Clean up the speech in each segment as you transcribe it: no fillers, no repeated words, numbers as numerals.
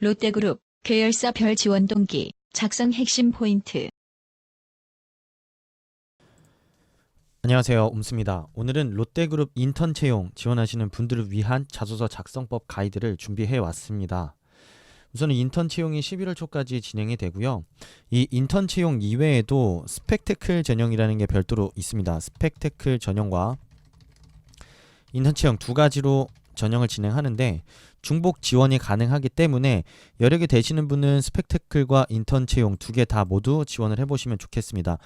롯데그룹 계열사별 지원 동기 작성 핵심 포인트. 안녕하세요, 옴스입니다. 오늘은 롯데그룹 인턴 채용 지원하시는 분들을 위한 자소서 작성법 가이드를 준비해 왔습니다. 우선은 인턴 채용이 11월 초까지 진행이 되고요. 이 인턴 채용 이외에도 스펙테클 전형이라는 게 별도로 있습니다. 스펙테클 전형과 인턴 채용 두 가지로 전형을 진행하는데 중복 지원이 가능하기 때문에 여력이 되시는 분은 스펙테클과 인턴 채용 두 개 다 모두 지원을 해보시면 좋겠습니다.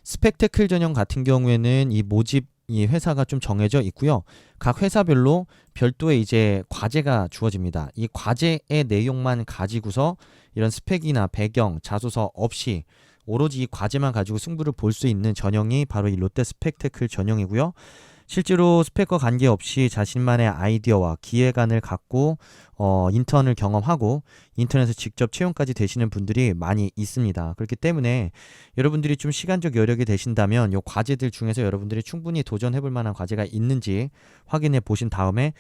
스펙테클 전형 같은 경우에는 이 모집 이 회사가 좀 정해져 있고요. 각 회사별로 별도의 이제 과제가 주어집니다. 이 과제의 내용만 가지고서 이런 스펙이나 배경, 자소서 없이 오로지 이 과제만 가지고 승부를 볼 수 있는 전형이 바로 이 롯데 스펙테클 전형이고요. 실제로 스펙과 관계없이 자신만의 아이디어와 기획안을 갖고 인턴을 경험하고 인턴에서 직접 채용까지 되시는 분들이 많이 있습니다. 그렇기 때문에 여러분들이 좀 시간적 여력이 되신다면 이 과제들 중에서 여러분들이 충분히 도전해 볼 만한 과제가 있는지 확인해 보신 다음에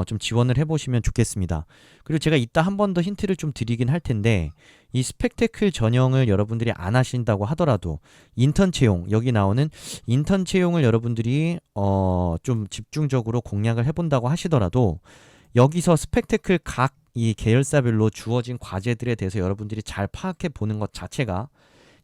좀 지원을 해보시면 좋겠습니다. 그리고 제가 이따 한 번 더 힌트를 좀 드리긴 할 텐데 이 스펙테클 전형을 여러분들이 안 하신다고 하더라도 인턴 채용, 여기 나오는 인턴 채용을 여러분들이 좀 집중적으로 공략을 해본다고 하시더라도 여기서 스펙테클 각 이 계열사별로 주어진 과제들에 대해서 여러분들이 잘 파악해 보는 것 자체가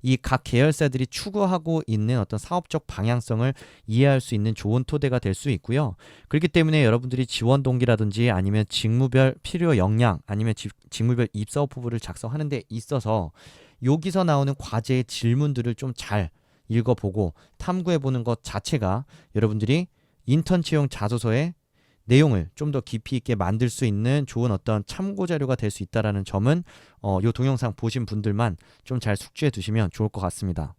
이 각 계열사들이 추구하고 있는 어떤 사업적 방향성을 이해할 수 있는 좋은 토대가 될 수 있고요. 그렇기 때문에 여러분들이 지원 동기라든지 아니면 직무별 필요 역량 아니면 직무별 입사 오프부를 작성하는 데 있어서 여기서 나오는 과제의 질문들을 좀 잘 읽어보고 탐구해보는 것 자체가 여러분들이 인턴 채용 자소서에 내용을 좀 더 깊이 있게 만들 수 있는 좋은 어떤 참고 자료가 될 수 있다라는 점은 요 동영상 보신 분들만 좀 잘 숙지해 두시면 좋을 것 같습니다.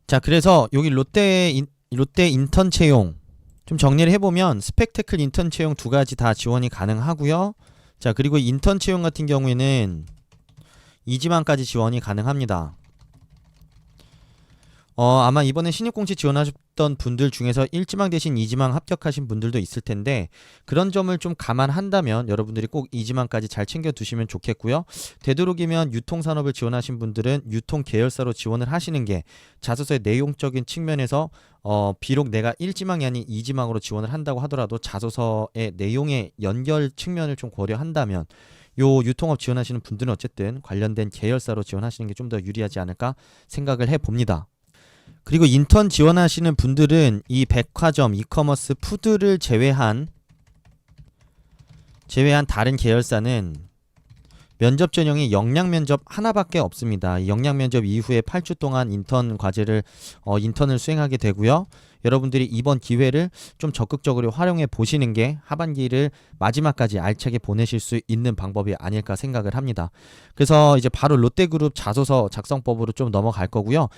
자, 그래서 여기 롯데 인턴 채용 좀 정리를 해보면 스펙테클 인턴 채용 두 가지 다 지원이 가능하고요. 자, 그리고 인턴 채용 같은 경우에는 2지망까지 지원이 가능합니다. 아마 이번에 신입공시 지원하셨던 분들 중에서 1지망 대신 2지망 합격하신 분들도 있을 텐데 그런 점을 좀 감안한다면 여러분들이 꼭 2지망까지 잘 챙겨 두시면 좋겠고요. 되도록이면 유통산업을 지원하신 분들은 유통 계열사로 지원을 하시는 게 자소서의 내용적인 측면에서 비록 내가 1지망이 아닌 2지망으로 지원을 한다고 하더라도 자소서의 내용의 연결 측면을 좀 고려한다면 요 유통업 지원하시는 분들은 어쨌든 관련된 계열사로 지원하시는 게 좀 더 유리하지 않을까 생각을 해봅니다. 그리고 인턴 지원하시는 분들은 이 백화점, 이커머스, 푸드를 제외한 다른 계열사는 면접 전형이 역량 면접 하나밖에 없습니다. 역량 면접 이후에 8주 동안 인턴을 수행하게 되고요. 여러분들이 이번 기회를 좀 적극적으로 활용해 보시는 게 하반기를 마지막까지 알차게 보내실 수 있는 방법이 아닐까 생각을 합니다. 그래서 이제 바로 롯데그룹 자소서 작성법으로 좀 넘어갈 거고요.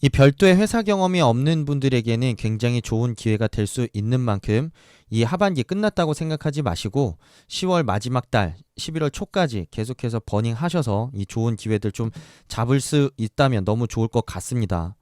이 별도의 회사 경험이 없는 분들에게는 굉장히 좋은 기회가 될 수 있는 만큼 이 하반기 끝났다고 생각하지 마시고 10월 마지막 달 11월 초까지 계속해서 버닝 하셔서 이 좋은 기회들 좀 잡을 수 있다면 너무 좋을 것 같습니다.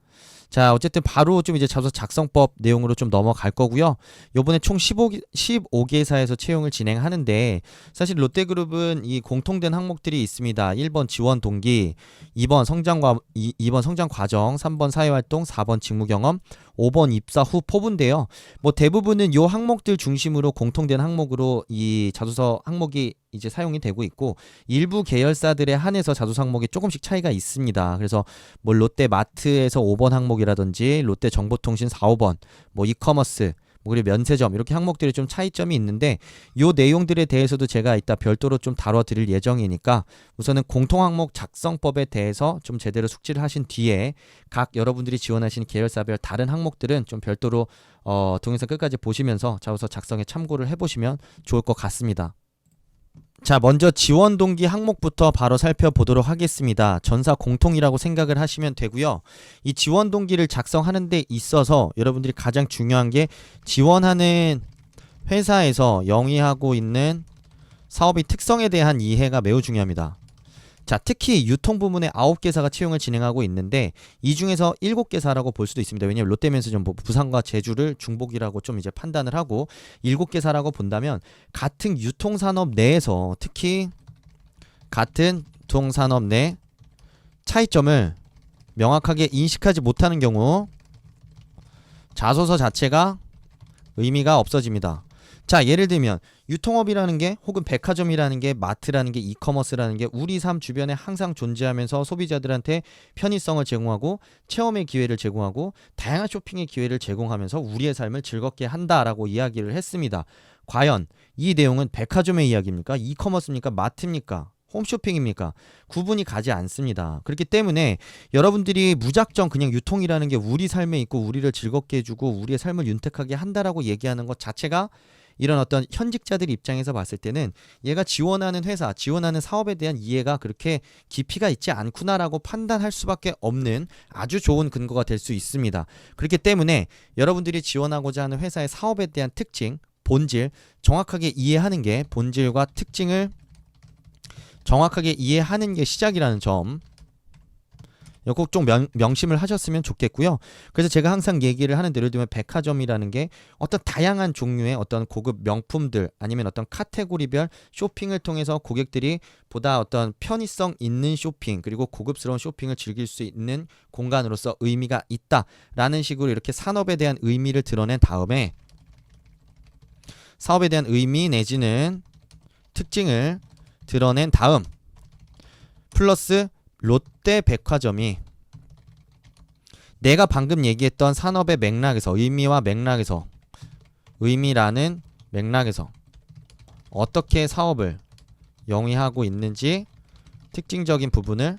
자, 어쨌든 바로 좀 이제 자소서 작성법 내용으로 좀 넘어갈 거고요. 요번에 총 15개사에서 채용을 진행하는데 사실 롯데그룹은 이 공통된 항목들이 있습니다. 1번 지원 동기, 2번 성장 과정, 3번 사회활동, 4번 직무 경험, 5번 입사 후 포부인데요. 뭐 대부분은 요 항목들 중심으로 공통된 항목으로 이 자소서 항목이 이제 사용이 되고 있고 일부 계열사들에 한해서 자소서 항목이 조금씩 차이가 있습니다. 그래서 뭐 롯데마트에서 5번 항목이라든지 롯데정보통신 4, 5번, 뭐 이커머스, 뭐 그리고 면세점 이렇게 항목들이 좀 차이점이 있는데 요 내용들에 대해서도 제가 이따 별도로 좀 다뤄드릴 예정이니까 우선은 공통 항목 작성법에 대해서 좀 제대로 숙지를 하신 뒤에 각 여러분들이 지원하시는 계열사별 다른 항목들은 좀 별도로 동영상 끝까지 보시면서 자소서 작성에 참고를 해보시면 좋을 것 같습니다. 자, 먼저 지원 동기 항목부터 바로 살펴보도록 하겠습니다. 전사 공통이라고 생각을 하시면 되고요. 이 지원 동기를 작성하는 데 있어서 여러분들이 가장 중요한 게 지원하는 회사에서 영위하고 있는 사업의 특성에 대한 이해가 매우 중요합니다. 자, 특히 유통 부문에 9개사가 채용을 진행하고 있는데 이 중에서 7개사라고 볼 수도 있습니다. 왜냐하면 롯데면세점 부산과 제주를 중복이라고 좀 이제 판단을 하고 7개사라고 본다면 같은 유통산업 내에서 특히 같은 유통산업 내 차이점을 명확하게 인식하지 못하는 경우 자소서 자체가 의미가 없어집니다. 자, 예를 들면 유통업이라는 게 혹은 백화점이라는 게 마트라는 게 이커머스라는 게 우리 삶 주변에 항상 존재하면서 소비자들한테 편의성을 제공하고 체험의 기회를 제공하고 다양한 쇼핑의 기회를 제공하면서 우리의 삶을 즐겁게 한다라고 이야기를 했습니다. 과연 이 내용은 백화점의 이야기입니까? 이커머스입니까? 마트입니까? 홈쇼핑입니까? 구분이 가지 않습니다. 그렇기 때문에 여러분들이 무작정 그냥 유통이라는 게 우리 삶에 있고 우리를 즐겁게 해주고 우리의 삶을 윤택하게 한다라고 얘기하는 것 자체가 이런 어떤 현직자들 입장에서 봤을 때는 얘가 지원하는 회사, 지원하는 사업에 대한 이해가 그렇게 깊이가 있지 않구나라고 판단할 수밖에 없는 아주 좋은 근거가 될 수 있습니다. 그렇기 때문에 여러분들이 지원하고자 하는 회사의 사업에 대한 특징, 본질, 정확하게 이해하는 게 본질과 특징을 정확하게 이해하는 게 시작이라는 점 꼭 좀 명심을 하셨으면 좋겠고요. 그래서 제가 항상 얘기를 하는 대로 들면 백화점이라는 게 어떤 다양한 종류의 어떤 고급 명품들 아니면 어떤 카테고리별 쇼핑을 통해서 고객들이 보다 어떤 편의성 있는 쇼핑 그리고 고급스러운 쇼핑을 즐길 수 있는 공간으로서 의미가 있다라는 식으로 이렇게 산업에 대한 의미를 드러낸 다음에 사업에 대한 의미 내지는 특징을 드러낸 다음 플러스 롯데 백화점이 내가 방금 얘기했던 산업의 맥락에서 의미와 맥락에서 의미라는 맥락에서 어떻게 사업을 영위하고 있는지 특징적인 부분을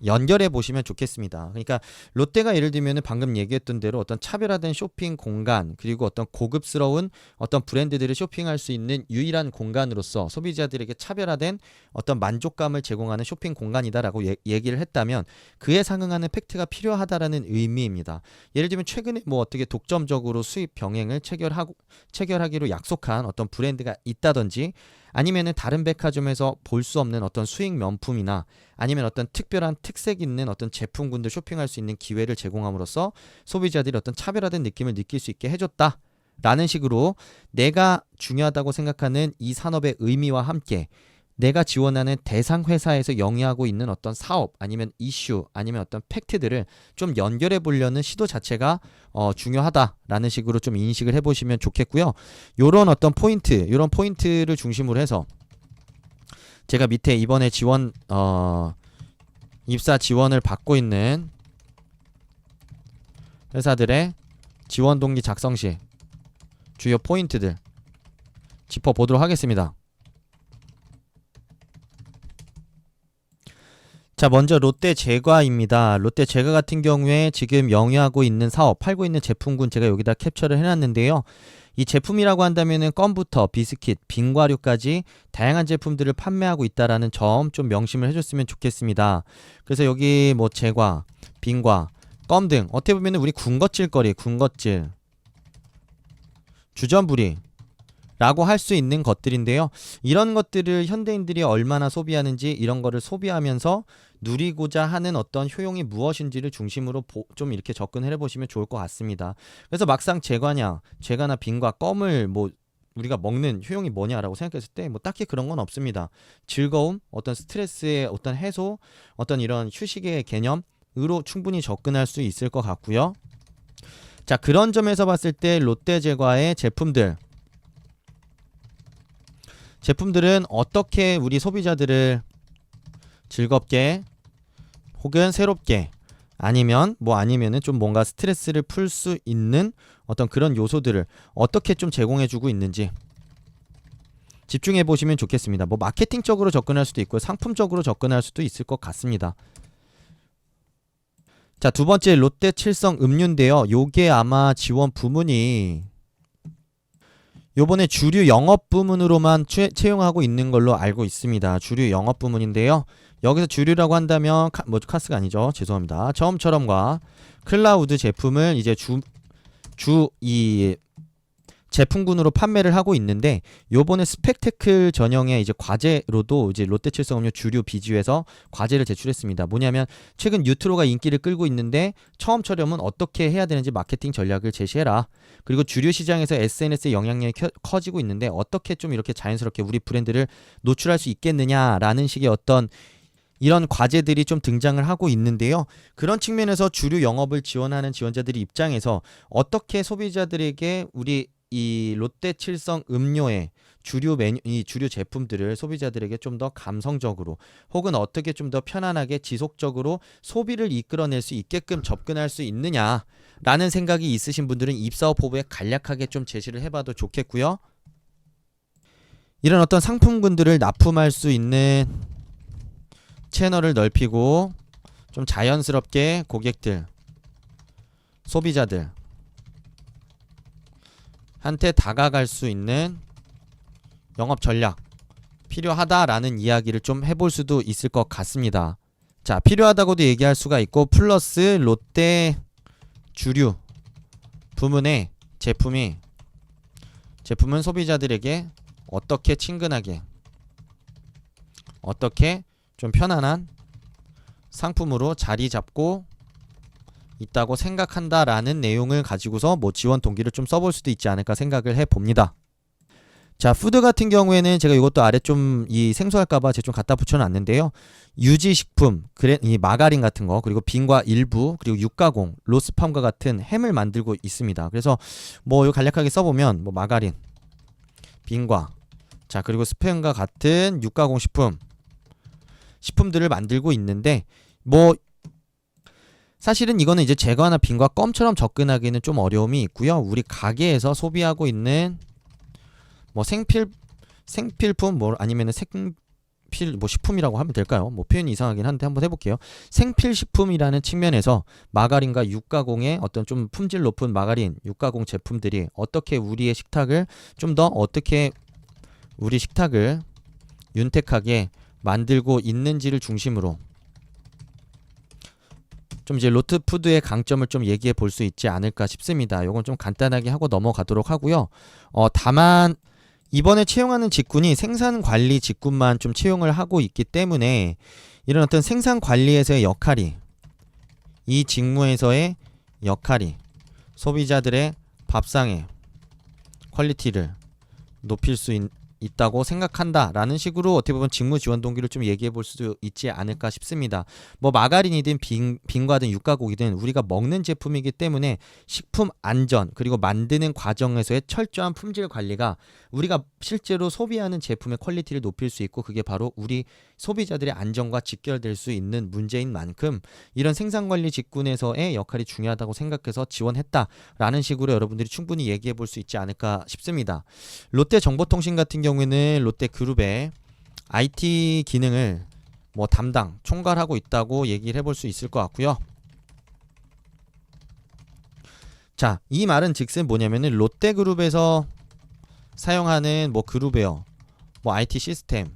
연결해 보시면 좋겠습니다. 그러니까 롯데가 예를 들면 방금 얘기했던 대로 어떤 차별화된 쇼핑 공간 그리고 어떤 고급스러운 어떤 브랜드들을 쇼핑할 수 있는 유일한 공간으로서 소비자들에게 차별화된 어떤 만족감을 제공하는 쇼핑 공간이다라고 얘기를 했다면 그에 상응하는 팩트가 필요하다라는 의미입니다. 예를 들면 최근에 뭐 어떻게 독점적으로 수입 병행을 체결하기로 약속한 어떤 브랜드가 있다든지 아니면은 다른 백화점에서 볼 수 없는 어떤 수익 명품이나 아니면 어떤 특별한 특색 있는 어떤 제품군들 쇼핑할 수 있는 기회를 제공함으로써 소비자들이 어떤 차별화된 느낌을 느낄 수 있게 해줬다 라는 식으로 내가 중요하다고 생각하는 이 산업의 의미와 함께 내가 지원하는 대상 회사에서 영위하고 있는 어떤 사업 아니면 이슈 아니면 어떤 팩트들을 좀 연결해 보려는 시도 자체가 중요하다라는 식으로 좀 인식을 해보시면 좋겠고요. 요런 어떤 포인트, 요런 포인트를 중심으로 해서 제가 밑에 이번에 지원 입사 지원을 받고 있는 회사들의 지원 동기 작성 시 주요 포인트들 짚어보도록 하겠습니다. 자, 먼저 롯데 제과입니다. 롯데 제과 같은 경우에 지금 영위하고 있는 사업, 팔고 있는 제품군 제가 여기다 캡처를 해놨는데요. 이 제품이라고 한다면은 껌부터 비스킷, 빙과류까지 다양한 제품들을 판매하고 있다라는 점 좀 명심을 해줬으면 좋겠습니다. 그래서 여기 뭐 제과, 빙과, 껌 등 어떻게 보면은 우리 군것질거리, 군것질, 주전부리 라고 할 수 있는 것들인데요. 이런 것들을 현대인들이 얼마나 소비하는지 이런 거를 소비하면서 누리고자 하는 어떤 효용이 무엇인지를 중심으로 좀 이렇게 접근을 해보시면 좋을 것 같습니다. 그래서 막상 제과나 빙과 껌을 뭐 우리가 먹는 효용이 뭐냐라고 생각했을 때 뭐 딱히 그런 건 없습니다. 즐거움, 어떤 스트레스의 어떤 해소, 어떤 이런 휴식의 개념으로 충분히 접근할 수 있을 것 같고요. 자, 그런 점에서 봤을 때 롯데 제과의 제품들은 어떻게 우리 소비자들을 즐겁게 혹은 새롭게 아니면은 좀 뭔가 스트레스를 풀 수 있는 어떤 그런 요소들을 어떻게 좀 제공해주고 있는지 집중해 보시면 좋겠습니다. 뭐 마케팅적으로 접근할 수도 있고 상품적으로 접근할 수도 있을 것 같습니다. 자, 두 번째 롯데 칠성 음료인데요. 요게 아마 지원 부문이 요번에 주류 영업 부문으로만 채용하고 있는 걸로 알고 있습니다. 주류 영업 부문인데요. 여기서 주류라고 한다면 카스가 아니죠. 죄송합니다. 처음처럼과 클라우드 제품을 이제 이 제품군으로 판매를 하고 있는데 요번에 스펙테클 전형의 이제 과제로도 이제 롯데칠성음료 주류 비주에서 과제를 제출했습니다. 뭐냐면 최근 뉴트로가 인기를 끌고 있는데 처음처럼은 어떻게 해야 되는지 마케팅 전략을 제시해라. 그리고 주류 시장에서 SNS의 영향력이 커지고 있는데 어떻게 좀 이렇게 자연스럽게 우리 브랜드를 노출할 수 있겠느냐라는 식의 어떤 이런 과제들이 좀 등장을 하고 있는데요. 그런 측면에서 주류 영업을 지원하는 지원자들의 입장에서 어떻게 소비자들에게 우리 이 롯데칠성 음료의 주류 메뉴, 이 주류 제품들을 소비자들에게 좀 더 감성적으로 혹은 어떻게 좀 더 편안하게 지속적으로 소비를 이끌어낼 수 있게끔 접근할 수 있느냐라는 생각이 있으신 분들은 입사업 포부에 간략하게 좀 제시를 해봐도 좋겠고요. 이런 어떤 상품군들을 납품할 수 있는 채널을 넓히고 좀 자연스럽게 고객들, 소비자들 한테 다가갈 수 있는 영업 전략 필요하다라는 이야기를 좀 해볼 수도 있을 것 같습니다. 자, 필요하다고도 얘기할 수가 있고 플러스 롯데 주류 부문의 제품은 소비자들에게 어떻게 친근하게 어떻게 좀 편안한 상품으로 자리 잡고 있다고 생각한다라는 내용을 가지고서 뭐 지원 동기를 좀 써볼 수도 있지 않을까 생각을 해봅니다. 자, 푸드 같은 경우에는 제가 이것도 아래 좀 이 생소할까봐 제가 좀 갖다 붙여놨는데요. 유지식품, 이 마가린 같은 거, 그리고 빙과 일부, 그리고 육가공, 로스팜과 같은 햄을 만들고 있습니다. 그래서 뭐 이거 간략하게 써보면 뭐 마가린, 빙과, 자 그리고 스팸과 같은 육가공 식품들을 만들고 있는데 뭐 사실은 이거는 이제 제거나 빙과 껌처럼 접근하기는 좀 어려움이 있고요. 우리 가게에서 소비하고 있는 뭐 생필품 뭐 아니면은 생필 뭐 식품이라고 하면 될까요? 뭐 표현이 이상하긴 한데 한번 해볼게요. 생필식품이라는 측면에서 마가린과 육가공의 어떤 좀 품질 높은 마가린, 육가공 제품들이 어떻게 우리의 식탁을 좀 더 어떻게 우리 식탁을 윤택하게 만들고 있는지를 중심으로 좀 이제 로트푸드의 강점을 좀 얘기해 볼 수 있지 않을까 싶습니다. 요건 좀 간단하게 하고 넘어가도록 하고요. 다만 이번에 채용하는 직군이 생산관리 직군만 좀 채용을 하고 있기 때문에 이런 어떤 생산관리에서의 역할이 이 직무에서의 역할이 소비자들의 밥상의 퀄리티를 높일 수 있다고 생각한다라는 식으로 어떻게 보면 직무 지원 동기를 좀 얘기해 볼 수도 있지 않을까 싶습니다. 뭐 마가린이든 빙과든 육가공이든 우리가 먹는 제품이기 때문에 식품 안전 그리고 만드는 과정에서의 철저한 품질 관리가 우리가 실제로 소비하는 제품의 퀄리티를 높일 수 있고 그게 바로 우리 소비자들의 안전과 직결될 수 있는 문제인 만큼 이런 생산관리 직군에서의 역할이 중요하다고 생각해서 지원했다라는 식으로 여러분들이 충분히 얘기해 볼 수 있지 않을까 싶습니다. 롯데정보통신 같은 경우에는 롯데그룹의 IT 기능을 뭐 담당, 총괄하고 있다고 얘기를 해볼 수 있을 것 같고요. 자, 이 말은 즉슨 뭐냐면은 롯데그룹에서 사용하는 뭐 그룹웨어, 뭐 IT 시스템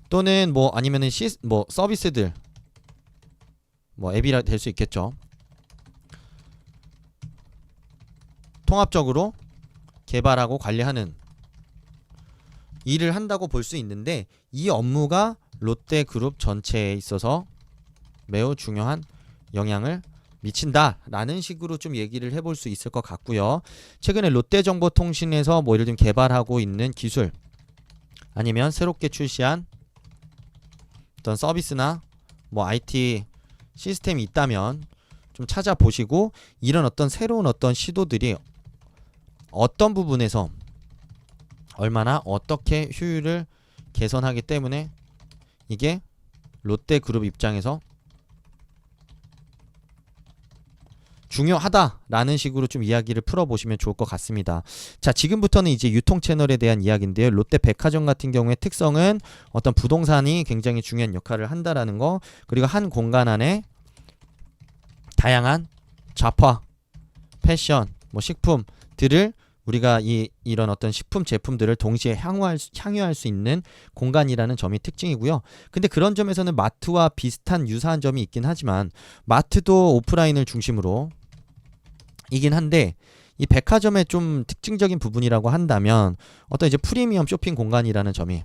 또는 뭐 아니면은 뭐 서비스들 뭐 앱이라 될 수 있겠죠. 통합적으로 개발하고 관리하는 일을 한다고 볼 수 있는데 이 업무가 롯데그룹 전체에 있어서 매우 중요한 영향을 미친다라는 식으로 좀 얘기를 해볼 수 있을 것 같고요. 최근에 롯데정보통신에서 뭐 예를 들면 개발하고 있는 기술 아니면 새롭게 출시한 어떤 서비스나 뭐 IT 시스템이 있다면 좀 찾아보시고 이런 어떤 새로운 어떤 시도들이 어떤 부분에서 얼마나 어떻게 효율을 개선하기 때문에 이게 롯데그룹 입장에서 중요하다라는 식으로 좀 이야기를 풀어보시면 좋을 것 같습니다. 자, 지금부터는 이제 유통 채널에 대한 이야기인데요. 롯데백화점 같은 경우에 특성은 어떤 부동산이 굉장히 중요한 역할을 한다라는 거, 그리고 한 공간 안에 다양한 잡화, 패션, 뭐 식품들을 우리가 이런 어떤 식품 제품들을 동시에 향유할 수 있는 공간이라는 점이 특징이고요. 근데 그런 점에서는 마트와 비슷한 유사한 점이 있긴 하지만 마트도 오프라인을 중심으로 이긴 한데 이 백화점의 좀 특징적인 부분이라고 한다면 어떤 이제 프리미엄 쇼핑 공간이라는 점이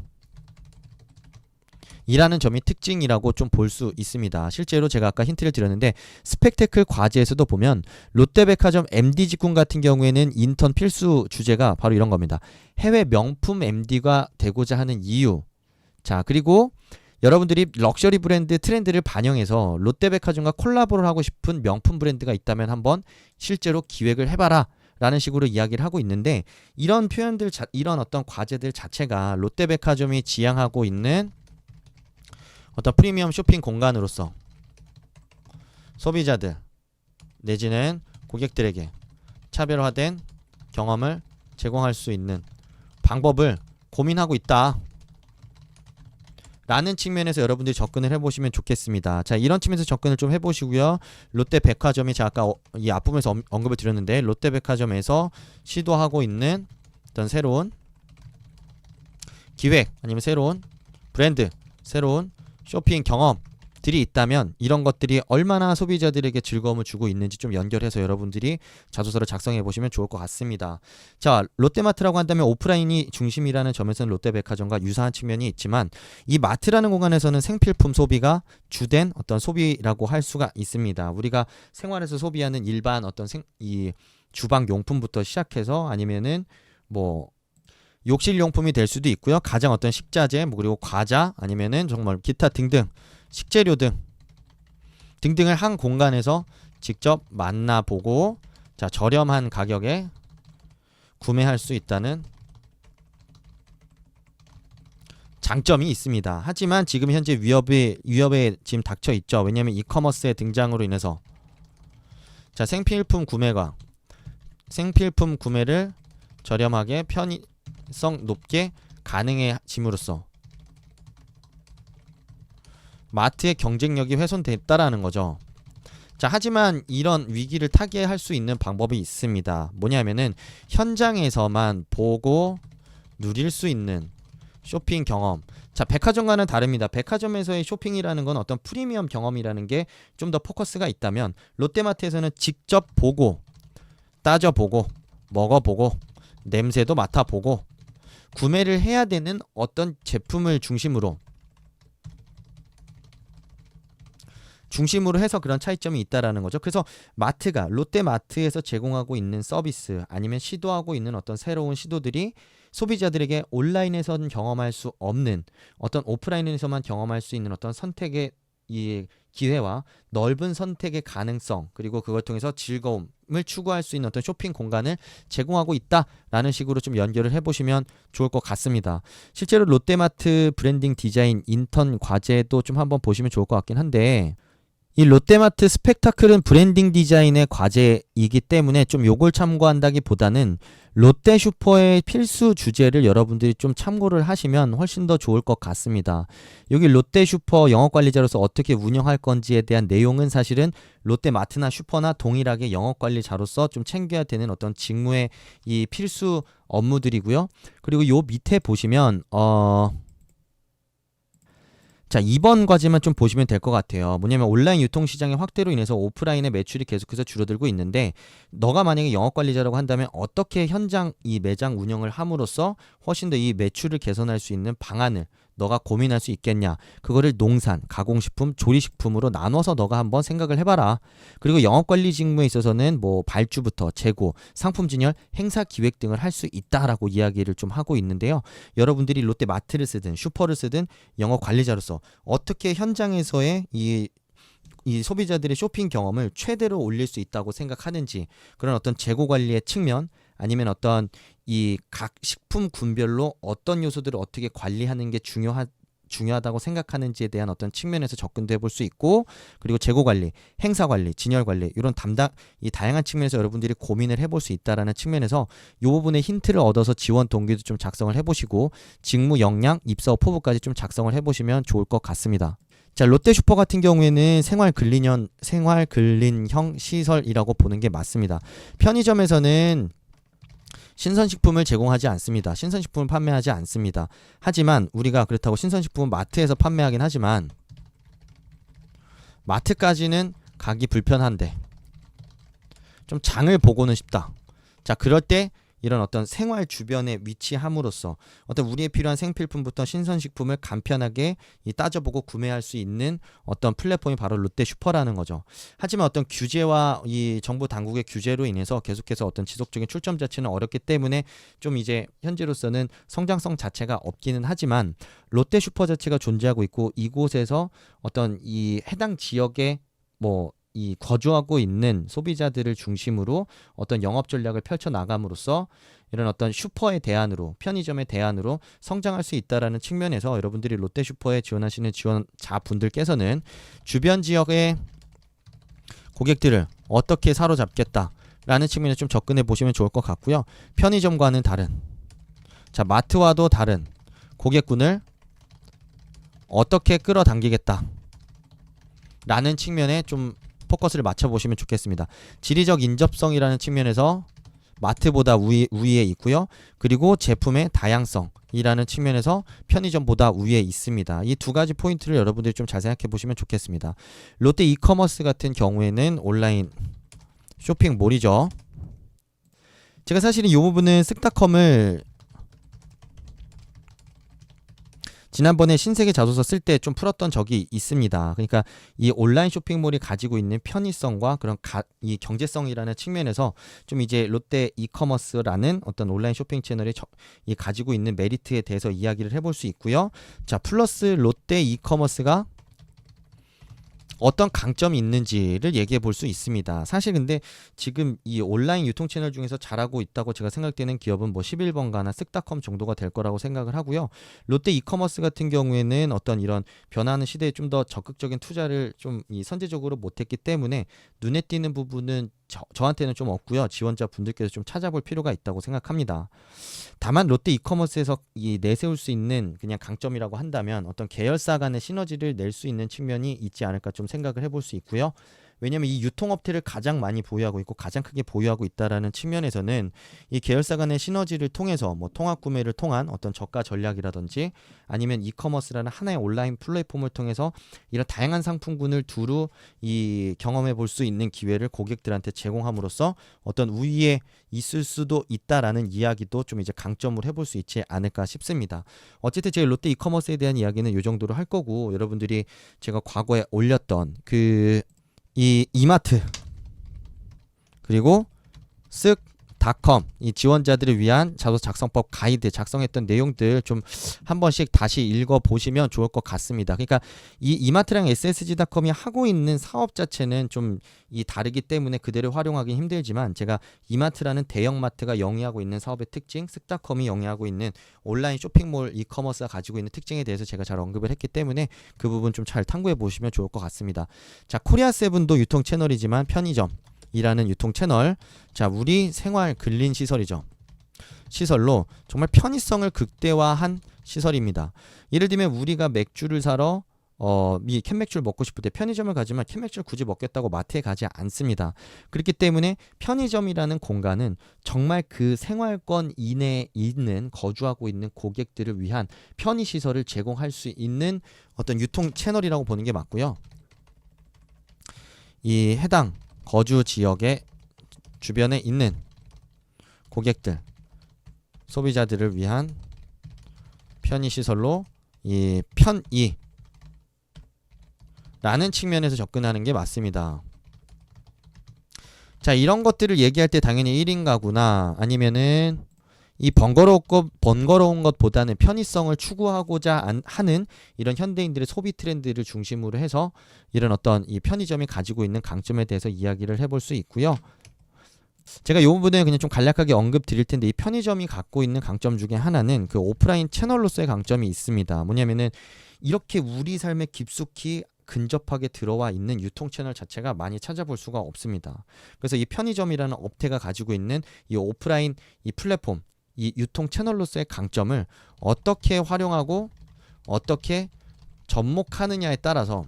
특징이라고 좀 볼 수 있습니다. 실제로 제가 아까 힌트를 드렸는데 스펙테클 과제에서도 보면 롯데백화점 MD 직군 같은 경우에는 인턴 필수 주제가 바로 이런 겁니다. 해외 명품 MD가 되고자 하는 이유. 자, 그리고 여러분들이 럭셔리 브랜드 트렌드를 반영해서 롯데백화점과 콜라보를 하고 싶은 명품 브랜드가 있다면 한번 실제로 기획을 해봐라 라는 식으로 이야기를 하고 있는데, 이런 표현들, 이런 어떤 과제들 자체가 롯데백화점이 지향하고 있는 어떤 프리미엄 쇼핑 공간으로서 소비자들 내지는 고객들에게 차별화된 경험을 제공할 수 있는 방법을 고민하고 있다 라는 측면에서 여러분들이 접근을 해보시면 좋겠습니다. 자, 이런 측면에서 접근을 좀 해보시고요. 롯데백화점이 제가 아까 이 앞부분에서 언급을 드렸는데, 롯데백화점에서 시도하고 있는 어떤 새로운 기획 아니면 새로운 브랜드, 새로운 쇼핑 경험들이 있다면 이런 것들이 얼마나 소비자들에게 즐거움을 주고 있는지 좀 연결해서 여러분들이 자소서를 작성해 보시면 좋을 것 같습니다. 자, 롯데마트라고 한다면 오프라인이 중심이라는 점에서는 롯데백화점과 유사한 측면이 있지만, 이 마트라는 공간에서는 생필품 소비가 주된 어떤 소비라고 할 수가 있습니다. 우리가 생활에서 소비하는 일반 어떤 이 주방 용품부터 시작해서 아니면은 뭐 욕실 용품이 될 수도 있고요. 가장 어떤 식자재, 뭐 그리고 과자, 아니면은 정말 기타 등등 식재료 등등을 한 공간에서 직접 만나보고, 자, 저렴한 가격에 구매할 수 있다는 장점이 있습니다. 하지만 지금 현재 위협에 지금 닥쳐 있죠. 왜냐하면 이커머스의 등장으로 인해서 자, 생필품 구매를 저렴하게 편의성 높게 가능해짐으로써 마트의 경쟁력이 훼손됐다라는 거죠. 자, 하지만 이런 위기를 타개할 수 있는 방법이 있습니다. 뭐냐면은 현장에서만 보고 누릴 수 있는 쇼핑 경험. 자, 백화점과는 다릅니다. 백화점에서의 쇼핑이라는 건 어떤 프리미엄 경험이라는 게 좀 더 포커스가 있다면, 롯데마트에서는 직접 보고 따져보고 먹어보고 냄새도 맡아보고 구매를 해야 되는 어떤 제품을 중심으로 해서 그런 차이점이 있다라는 거죠. 그래서 마트가 롯데마트에서 제공하고 있는 서비스 아니면 시도하고 있는 어떤 새로운 시도들이 소비자들에게 온라인에서는 경험할 수 없는 어떤 오프라인에서만 경험할 수 있는 어떤 선택의 이 기회와 넓은 선택의 가능성, 그리고 그걸 통해서 즐거움을 추구할 수 있는 어떤 쇼핑 공간을 제공하고 있다라는 식으로 좀 연결을 해보시면 좋을 것 같습니다. 실제로 롯데마트 브랜딩 디자인 인턴 과제도 좀 한번 보시면 좋을 것 같긴 한데, 이 롯데마트 스펙타클은 브랜딩 디자인의 과제이기 때문에 좀 요걸 참고한다기보다는 롯데슈퍼의 필수 주제를 여러분들이 좀 참고를 하시면 훨씬 더 좋을 것 같습니다. 여기 롯데슈퍼 영업관리자로서 어떻게 운영할 건지에 대한 내용은 사실은 롯데마트나 슈퍼나 동일하게 영업관리자로서 좀 챙겨야 되는 어떤 직무의 이 필수 업무들이고요. 그리고 요 밑에 보시면 자, 2번 과제만 좀 보시면 될 것 같아요. 뭐냐면 온라인 유통시장의 확대로 인해서 오프라인의 매출이 계속해서 줄어들고 있는데, 너가 만약에 영업관리자라고 한다면 어떻게 현장 이 매장 운영을 함으로써 훨씬 더 이 매출을 개선할 수 있는 방안을 너가 고민할 수 있겠냐. 그거를 농산, 가공식품, 조리식품으로 나눠서 너가 한번 생각을 해봐라. 그리고 영업관리 직무에 있어서는 뭐 발주부터 재고, 상품 진열, 행사 기획 등을 할 수 있다라고 이야기를 좀 하고 있는데요. 여러분들이 롯데마트를 쓰든 슈퍼를 쓰든 영업관리자로서 어떻게 현장에서의 이 소비자들의 쇼핑 경험을 최대로 올릴 수 있다고 생각하는지, 그런 어떤 재고 관리의 측면, 아니면 어떤 이 각 식품 군별로 어떤 요소들을 어떻게 관리하는 게 중요하다고 생각하는지에 대한 어떤 측면에서 접근도 해볼 수 있고, 그리고 재고 관리, 행사 관리, 진열 관리, 이런 이 다양한 측면에서 여러분들이 고민을 해볼 수 있다라는 측면에서 이 부분에 힌트를 얻어서 지원 동기도 좀 작성을 해보시고, 직무 역량, 입사 후 포부까지 좀 작성을 해보시면 좋을 것 같습니다. 자, 롯데슈퍼 같은 경우에는 생활 근린형 시설이라고 보는 게 맞습니다. 편의점에서는 신선식품을 제공하지 않습니다. 신선식품을 판매하지 않습니다. 하지만 우리가 그렇다고 신선식품은 마트에서 판매하긴 하지만 마트까지는 가기 불편한데 좀 장을 보고는 싶다. 자, 그럴 때 이런 어떤 생활 주변에 위치함으로써 어떤 우리의 필요한 생필품부터 신선식품을 간편하게 따져보고 구매할 수 있는 어떤 플랫폼이 바로 롯데슈퍼라는 거죠. 하지만 어떤 규제와 이 정부 당국의 규제로 인해서 계속해서 어떤 지속적인 출점 자체는 어렵기 때문에 좀 이제 현재로서는 성장성 자체가 없기는 하지만 롯데슈퍼 자체가 존재하고 있고 이곳에서 어떤 이 해당 지역의 이 거주하고 있는 소비자들을 중심으로 어떤 영업 전략을 펼쳐 나감으로써 이런 어떤 슈퍼의 대안으로 편의점의 대안으로 성장할 수 있다라는 측면에서 여러분들이 롯데슈퍼에 지원하시는 지원자분들께서는 주변 지역의 고객들을 어떻게 사로잡겠다라는 측면에 좀 접근해 보시면 좋을 것 같고요. 편의점과는 다른, 자, 마트와도 다른 고객군을 어떻게 끌어당기겠다 라는 측면에 좀 포커스를 맞춰보시면 좋겠습니다. 지리적 인접성이라는 측면에서 마트보다 우위에 있고요. 그리고 제품의 다양성이라는 측면에서 편의점보다 우위에 있습니다. 이 두 가지 포인트를 여러분들이 좀 잘 생각해 보시면 좋겠습니다. 롯데 이커머스 같은 경우에는 온라인 쇼핑몰이죠. 제가 사실은 이 부분은 쓱닷컴을 지난번에 신세계 자소서 쓸 때 좀 풀었던 적이 있습니다. 그러니까 이 온라인 쇼핑몰이 가지고 있는 편의성과 그런 이 경제성이라는 측면에서 좀 이제 롯데 이커머스라는 어떤 온라인 쇼핑 채널이 이 가지고 있는 메리트에 대해서 이야기를 해볼 수 있고요. 자, 플러스 롯데 이커머스가 어떤 강점이 있는지를 얘기해 볼 수 있습니다. 사실 근데 지금 이 온라인 유통 채널 중에서 잘하고 있다고 제가 생각되는 기업은 11번가나 쓱닷컴 정도가 될 거라고 생각을 하고요. 롯데 이커머스 같은 경우에는 어떤 이런 변화하는 시대에 좀 더 적극적인 투자를 좀 선제적으로 못했기 때문에 눈에 띄는 부분은 저한테는 좀 없고요. 지원자 분들께서 좀 찾아볼 필요가 있다고 생각합니다. 다만 롯데 이커머스에서 내세울 수 있는 그냥 강점이라고 한다면 어떤 계열사 간의 시너지를 낼 수 있는 측면이 있지 않을까 좀 생각을 해볼 수 있고요. 왜냐하면 이 유통업체를 가장 많이 보유하고 있고 가장 크게 보유하고 있다라는 측면에서는 이 계열사 간의 시너지를 통해서 통합 구매를 통한 어떤 저가 전략이라든지 아니면 이커머스라는 하나의 온라인 플랫폼을 통해서 이런 다양한 상품군을 두루 경험해 볼 수 있는 기회를 고객들한테 제공함으로써 어떤 우위에 있을 수도 있다라는 이야기도 좀 이제 강점으로 해볼 수 있지 않을까 싶습니다. 어쨌든 제 롯데 이커머스에 대한 이야기는 이 정도로 할 거고, 여러분들이 제가 과거에 올렸던 이 이마트 그리고 쓱닷컴 이 지원자들을 위한 자소서 작성법 가이드 작성했던 내용들 좀 한 번씩 다시 읽어보시면 좋을 것 같습니다. 그러니까 이 이마트랑 ssg.com이 하고 있는 사업 자체는 좀 다르기 때문에 그대로 활용하기 힘들지만, 제가 이마트라는 대형마트가 영위하고 있는 사업의 특징, 쓱닷컴이 영위하고 있는 온라인 쇼핑몰 이커머스가 가지고 있는 특징에 대해서 제가 잘 언급을 했기 때문에 그 부분 좀 잘 탐구해 보시면 좋을 것 같습니다. 자, 코리아세븐도 유통 채널이지만 편의점 이라는 유통 채널, 자, 우리 생활 근린 시설이죠. 시설로 정말 편의성을 극대화한 시설입니다. 예를 들면 우리가 맥주를 사러 캔맥주를 먹고 싶을 때 편의점을 가지만 캔맥주를 굳이 먹겠다고 마트에 가지 않습니다. 그렇기 때문에 편의점이라는 공간은 정말 그 생활권 이내에 있는 거주하고 있는 고객들을 위한 편의시설을 제공할 수 있는 어떤 유통 채널이라고 보는 게 맞고요. 이 해당 거주 지역의 주변에 있는 고객들, 소비자들을 위한 편의시설로 이 편의 라는 측면에서 접근하는 게 맞습니다. 자, 이런 것들을 얘기할 때 당연히 1인 가구나 아니면은 이 번거로운 것보다는 편의성을 추구하고자 하는 이런 현대인들의 소비 트렌드를 중심으로 해서 이런 어떤 이 편의점이 가지고 있는 강점에 대해서 이야기를 해볼 수 있고요. 제가 이 부분에 그냥 좀 간략하게 언급 드릴 텐데, 이 편의점이 갖고 있는 강점 중에 하나는 그 오프라인 채널로서의 강점이 있습니다. 뭐냐면은 이렇게 우리 삶에 깊숙이 근접하게 들어와 있는 유통 채널 자체가 많이 찾아볼 수가 없습니다. 그래서 이 편의점이라는 업태가 가지고 있는 이 오프라인 이 플랫폼, 이 유통 채널로서의 강점을 어떻게 활용하고 어떻게 접목하느냐에 따라서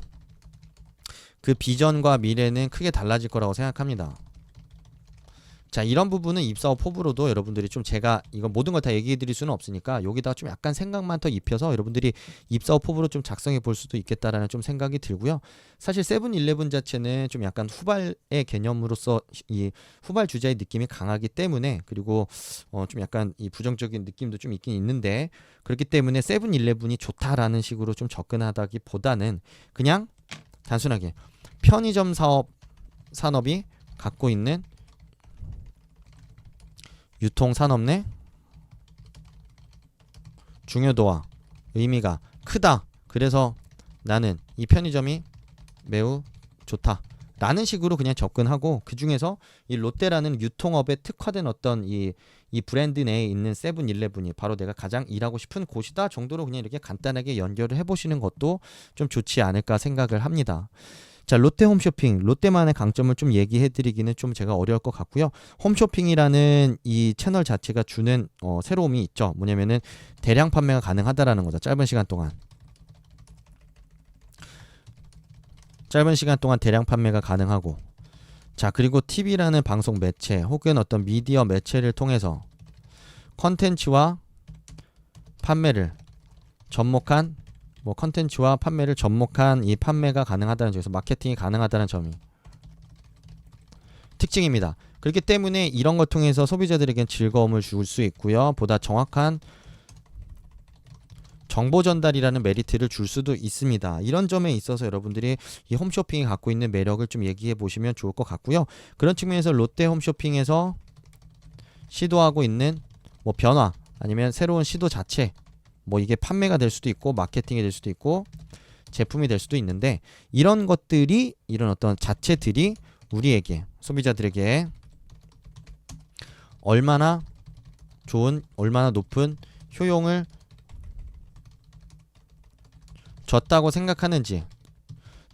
그 비전과 미래는 크게 달라질 거라고 생각합니다. 자, 이런 부분은 입사업 호불호도 여러분들이 좀 제가 이건 모든 걸 다 얘기해 드릴 수는 없으니까 여기다가 좀 약간 생각만 더 입혀서 여러분들이 입사업 호불호 좀 작성해 볼 수도 있겠다라는 좀 생각이 들고요. 사실 세븐일레븐 자체는 좀 약간 후발의 개념으로서 이 후발 주자의 느낌이 강하기 때문에 그리고 좀 약간 이 부정적인 느낌도 좀 있긴 있는데 그렇기 때문에 세븐일레븐이 좋다라는 식으로 좀 접근하다기보다는 그냥 단순하게 편의점 산업이 갖고 있는 유통산업 내 중요도와 의미가 크다. 그래서 나는 이 편의점이 매우 좋다. 라는 식으로 그냥 접근하고 그 중에서 이 롯데라는 유통업에 특화된 어떤 이 브랜드 내에 있는 세븐일레븐이 바로 내가 가장 일하고 싶은 곳이다 정도로 그냥 이렇게 간단하게 연결을 해보시는 것도 좀 좋지 않을까 생각을 합니다. 자, 롯데 홈쇼핑, 롯데만의 강점을 좀 얘기해드리기는 좀 제가 어려울 것 같고요. 홈쇼핑이라는 이 채널 자체가 주는 새로움이 있죠. 뭐냐면은 대량 판매가 가능하다라는 거죠. 짧은 시간 동안 대량 판매가 가능하고, 자, 그리고 TV라는 방송 매체 혹은 어떤 미디어 매체를 통해서 컨텐츠와 판매를 접목한 컨텐츠와 판매를 접목한 이 판매가 가능하다는 점에서 마케팅이 가능하다는 점이 특징입니다. 그렇기 때문에 이런 걸 통해서 소비자들에겐 즐거움을 줄 수 있고요. 보다 정확한 정보 전달이라는 메리트를 줄 수도 있습니다. 이런 점에 있어서 여러분들이 이 홈쇼핑이 갖고 있는 매력을 좀 얘기해 보시면 좋을 것 같고요. 그런 측면에서 롯데 홈쇼핑에서 시도하고 있는 변화 아니면 새로운 시도 자체 이게 판매가 될 수도 있고 마케팅이 될 수도 있고 제품이 될 수도 있는데 이런 것들이 이런 어떤 자체들이 우리에게 소비자들에게 얼마나 좋은 얼마나 높은 효용을 줬다고 생각하는지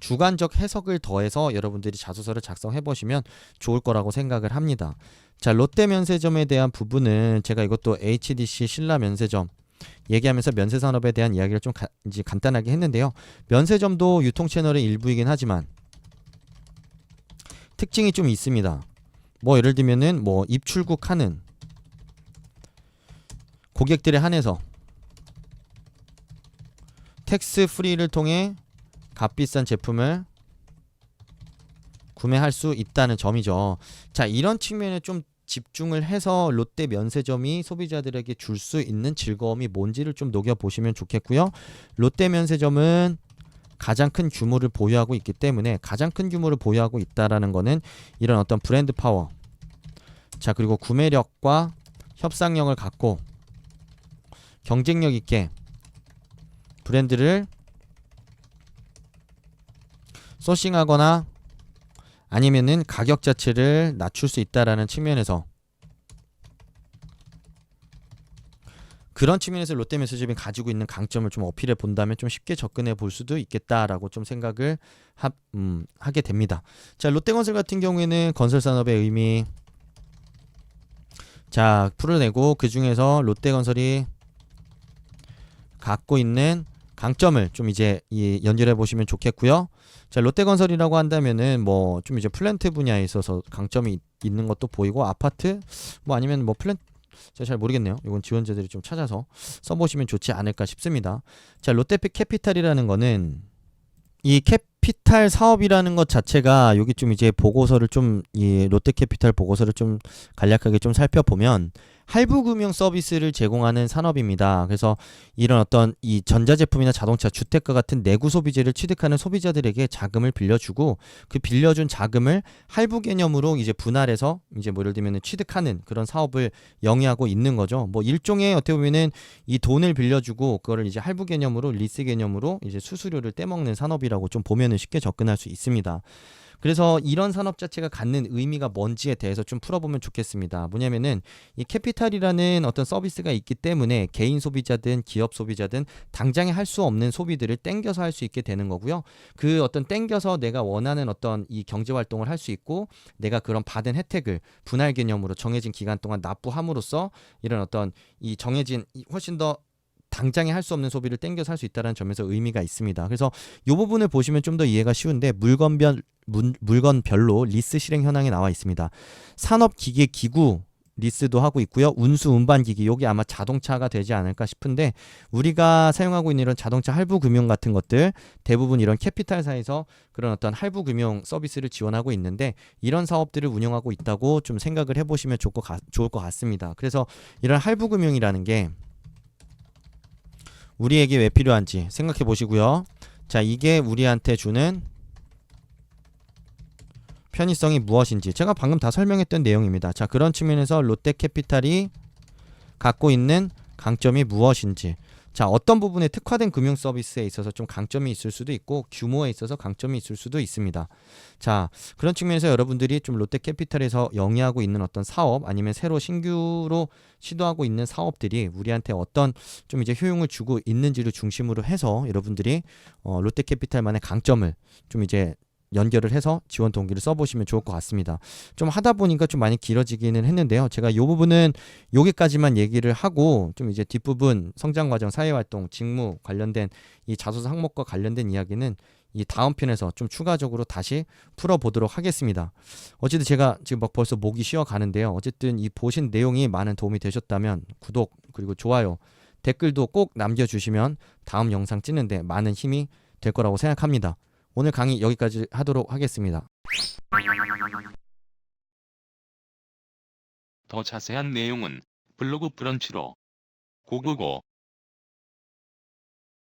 주관적 해석을 더해서 여러분들이 자소서를 작성해 보시면 좋을 거라고 생각을 합니다. 자, 롯데 면세점에 대한 부분은 제가 이것도 HDC 신라 면세점 얘기하면서 면세산업에 대한 이야기를 좀 이제 간단하게 했는데요. 면세점도 유통채널의 일부이긴 하지만 특징이 좀 있습니다. 예를 들면은 입출국하는 고객들에 한해서 텍스 프리를 통해 값비싼 제품을 구매할 수 있다는 점이죠. 자, 이런 측면에 좀 집중을 해서 롯데 면세점이 소비자들에게 줄 수 있는 즐거움이 뭔지를 좀 녹여보시면 좋겠고요. 롯데 면세점은 가장 큰 규모를 보유하고 있기 때문에 가장 큰 규모를 보유하고 있다라는 거는 이런 어떤 브랜드 파워, 자, 그리고 구매력과 협상력을 갖고 경쟁력 있게 브랜드를 소싱하거나 아니면은 가격 자체를 낮출 수 있다라는 측면에서 그런 측면에서 롯데 면세점이 가지고 있는 강점을 좀 어필해 본다면 좀 쉽게 접근해 볼 수도 있겠다라고 좀 생각을 하게 됩니다. 자, 롯데건설 같은 경우에는 건설 산업의 의미 자 풀어내고 그 중에서 롯데건설이 갖고 있는 강점을 좀 이제 연결해 보시면 좋겠고요. 자, 롯데건설이라고 한다면은 좀 이제 플랜트 분야에 있어서 강점이 있는 것도 보이고 아파트 아니면 플랜트 제가 잘 모르겠네요. 이건 지원자들이 좀 찾아서 써보시면 좋지 않을까 싶습니다. 자, 롯데캐피탈이라는 거는 이 캐피탈 사업이라는 것 자체가 여기 좀 이제 보고서를 좀 이 롯데캐피탈 보고서를 좀 간략하게 좀 살펴보면 할부금융 서비스를 제공하는 산업입니다. 그래서 이런 어떤 이 전자제품이나 자동차, 주택과 같은 내구 소비재를 취득하는 소비자들에게 자금을 빌려주고 그 빌려준 자금을 할부 개념으로 이제 분할해서 이제 예를 들면 취득하는 그런 사업을 영위하고 있는 거죠. 일종의 어떻게 보면은 이 돈을 빌려주고 그거를 이제 할부 개념으로 리스 개념으로 이제 수수료를 떼먹는 산업이라고 좀 보면은 쉽게 접근할 수 있습니다. 그래서 이런 산업 자체가 갖는 의미가 뭔지에 대해서 좀 풀어보면 좋겠습니다. 뭐냐면은 이 캐피탈이라는 어떤 서비스가 있기 때문에 개인 소비자든 기업 소비자든 당장에 할 수 없는 소비들을 땡겨서 할 수 있게 되는 거고요. 그 어떤 땡겨서 내가 원하는 어떤 이 경제 활동을 할 수 있고 내가 그런 받은 혜택을 분할 개념으로 정해진 기간 동안 납부함으로써 이런 어떤 이 정해진 훨씬 더 당장에 할 수 없는 소비를 땡겨서 할 수 있다는 점에서 의미가 있습니다. 그래서 이 부분을 보시면 좀 더 이해가 쉬운데 물건별로 리스 실행 현황이 나와 있습니다. 산업기계 기구 리스도 하고 있고요. 운수 운반기기 여기 아마 자동차가 되지 않을까 싶은데 우리가 사용하고 있는 이런 자동차 할부 금융 같은 것들 대부분 이런 캐피탈사에서 그런 어떤 할부 금융 서비스를 지원하고 있는데 이런 사업들을 운영하고 있다고 좀 생각을 해보시면 좋을 것 같습니다. 그래서 이런 할부 금융이라는 게 우리에게 왜 필요한지 생각해 보시고요. 자, 이게 우리한테 주는 편의성이 무엇인지 제가 방금 다 설명했던 내용입니다. 자, 그런 측면에서 롯데캐피탈이 갖고 있는 강점이 무엇인지, 자, 어떤 부분에 특화된 금융 서비스에 있어서 좀 강점이 있을 수도 있고 규모에 있어서 강점이 있을 수도 있습니다. 자, 그런 측면에서 여러분들이 좀 롯데캐피탈에서 영위하고 있는 어떤 사업 아니면 새로 신규로 시도하고 있는 사업들이 우리한테 어떤 좀 이제 효용을 주고 있는지를 중심으로 해서 여러분들이 롯데캐피탈만의 강점을 좀 이제 연결을 해서 지원 동기를 써보시면 좋을 것 같습니다. 좀 하다 보니까 좀 많이 길어지기는 했는데요. 제가 이 부분은 여기까지만 얘기를 하고 좀 이제 뒷부분 성장과정, 사회활동, 직무 관련된 이 자소서 항목과 관련된 이야기는 이 다음 편에서 좀 추가적으로 다시 풀어보도록 하겠습니다. 어쨌든 제가 지금 막 벌써 목이 쉬어가는데요. 어쨌든 이 보신 내용이 많은 도움이 되셨다면 구독 그리고 좋아요, 댓글도 꼭 남겨주시면 다음 영상 찍는데 많은 힘이 될 거라고 생각합니다. 오늘 강의 여기까지 하도록 하겠습니다. 더 자세한 내용은 블로그 브런치로 고고고